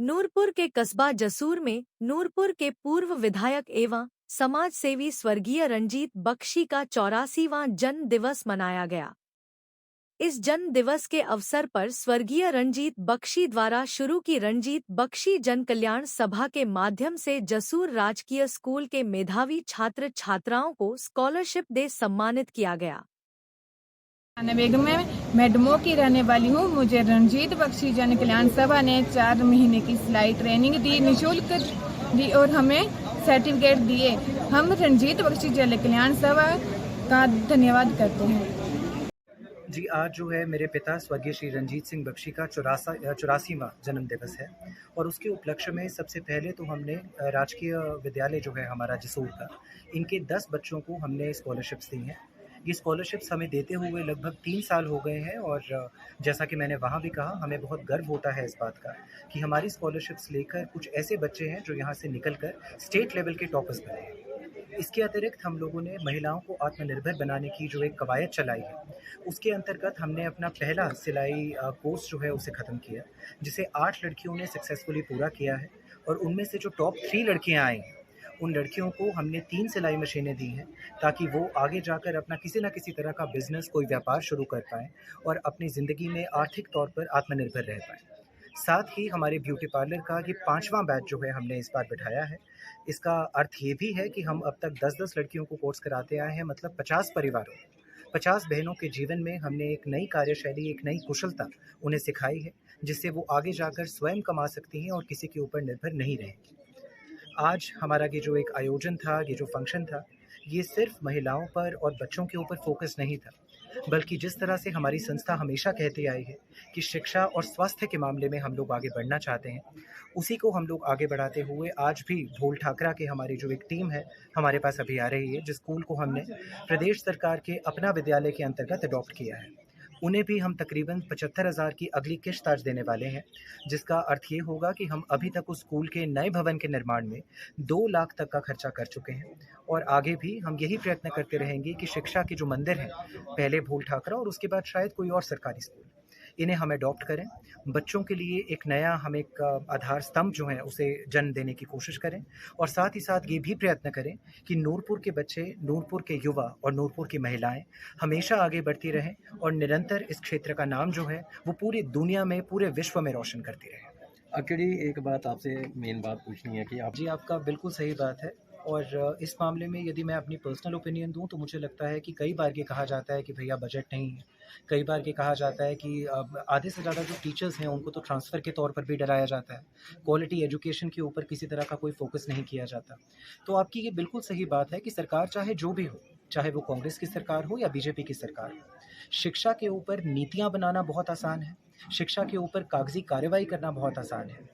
नूरपुर के कस्बा जसूर में नूरपुर के पूर्व विधायक एवं समाज सेवी स्वर्गीय रंजीत बख्शी का 84वां जन्म दिवस मनाया गया। इस जन्म दिवस के अवसर पर स्वर्गीय रंजीत बख्शी द्वारा शुरू की रंजीत बख्शी जन कल्याण सभा के माध्यम से जसूर राजकीय स्कूल के मेधावी छात्र छात्राओं को स्कॉलरशिप दे सम्मानित किया गया। बेगम में मेडमो की रहने वाली हूँ। मुझे रंजीत बख्शी जन कल्याण सभा ने 4 महीने की सिलाई ट्रेनिंग दी, निःशुल्क दी और हमें सर्टिफिकेट दिए। हम रंजीत बख्शी जन कल्याण सभा का धन्यवाद करते हैं। जी, आज जो है मेरे पिता स्वर्गीय श्री रंजीत सिंह बख्शी का 84वां जन्म दिवस है और उसके उपलक्ष्य में सबसे पहले तो हमने राजकीय विद्यालय जो है हमारा जसूर का, इनके 10 बच्चों को हमने स्कॉलरशिप्स दी हैं। ये स्कॉलरशिप्स हमें देते हुए लगभग 3 साल हो गए हैं और जैसा कि मैंने वहाँ भी कहा, हमें बहुत गर्व होता है इस बात का कि हमारी स्कॉलरशिप्स लेकर कुछ ऐसे बच्चे हैं जो यहाँ से निकल कर स्टेट लेवल के टॉपर्स बने हैं। इसके अतिरिक्त हम लोगों ने महिलाओं को आत्मनिर्भर बनाने की जो एक कवायद चलाई है, उसके अंतर्गत हमने अपना पहला सिलाई कोर्स जो है उसे ख़त्म किया, जिसे 8 लड़कियों ने सक्सेसफुली पूरा किया है और उनमें से जो टॉप 3 लड़कियां आई हैं, उन लड़कियों को हमने 3 सिलाई मशीनें दी हैं ताकि वो आगे जाकर अपना किसी न किसी तरह का बिज़नेस, कोई व्यापार शुरू कर पाएँ और अपनी ज़िंदगी में आर्थिक तौर पर आत्मनिर्भर रह पाएँ। साथ ही हमारे ब्यूटी पार्लर का ये 5वां बैच जो है हमने इस बार बिठाया है। इसका अर्थ ये भी है कि हम अब तक 10-10 लड़कियों को कोर्स कराते आए हैं, मतलब 50 परिवारों, 50 बहनों के जीवन में हमने एक नई कार्यशैली, एक नई कुशलता उन्हें सिखाई है, जिससे वो आगे जाकर स्वयं कमा सकती हैं और किसी के ऊपर निर्भर नहीं रहेंगी। आज हमारा ये जो एक आयोजन था, ये जो फंक्शन था, ये सिर्फ महिलाओं पर और बच्चों के ऊपर फोकस नहीं था, बल्कि जिस तरह से हमारी संस्था हमेशा कहती आई है कि शिक्षा और स्वास्थ्य के मामले में हम लोग आगे बढ़ना चाहते हैं, उसी को हम लोग आगे बढ़ाते हुए आज भी ढोल ठाकरा की हमारी जो एक टीम है, हमारे पास अभी आ रही है, जिस स्कूल को हमने प्रदेश सरकार के अपना विद्यालय के अंतर्गत अडॉप्ट किया है। उन्हें भी हम तकरीबन 75,000 की अगली किश्त आज देने वाले हैं, जिसका अर्थ ये होगा कि हम अभी तक उस स्कूल के नए भवन के निर्माण में 2 लाख तक का खर्चा कर चुके हैं और आगे भी हम यही प्रयत्न करते रहेंगे कि शिक्षा के जो मंदिर हैं, पहले भूल ठाकरा और उसके बाद शायद कोई और सरकारी स्कूल, इन्हें हम अडॉप्ट करें। बच्चों के लिए एक नया हम एक आधार स्तंभ जो है उसे जन्म देने की कोशिश करें और साथ ही साथ ये भी प्रयत्न करें कि नूरपुर के बच्चे, नूरपुर के युवा और नूरपुर की महिलाएं हमेशा आगे बढ़ती रहें और निरंतर इस क्षेत्र का नाम जो है वो पूरी दुनिया में, पूरे विश्व में रोशन करती रहें। एक्चुअली एक बात आपसे मेन बात पूछनी है कि आप जी, आपका बिल्कुल सही बात है और इस मामले में यदि मैं अपनी पर्सनल ओपिनियन दूं तो मुझे लगता है कि कई बार ये कहा जाता है कि भैया बजट नहीं है। कई बार ये कहा जाता है कि आधे से ज़्यादा जो टीचर्स हैं उनको तो ट्रांसफ़र के तौर पर भी डराया जाता है। क्वालिटी एजुकेशन के ऊपर किसी तरह का कोई फ़ोकस नहीं किया जाता। तो आपकी ये बिल्कुल सही बात है कि सरकार चाहे जो भी हो, चाहे वो कांग्रेस की सरकार हो या बीजेपी की सरकार हो, शिक्षा के ऊपर नीतियाँ बनाना बहुत आसान है, शिक्षा के ऊपर कागज़ी कार्रवाई करना बहुत आसान है।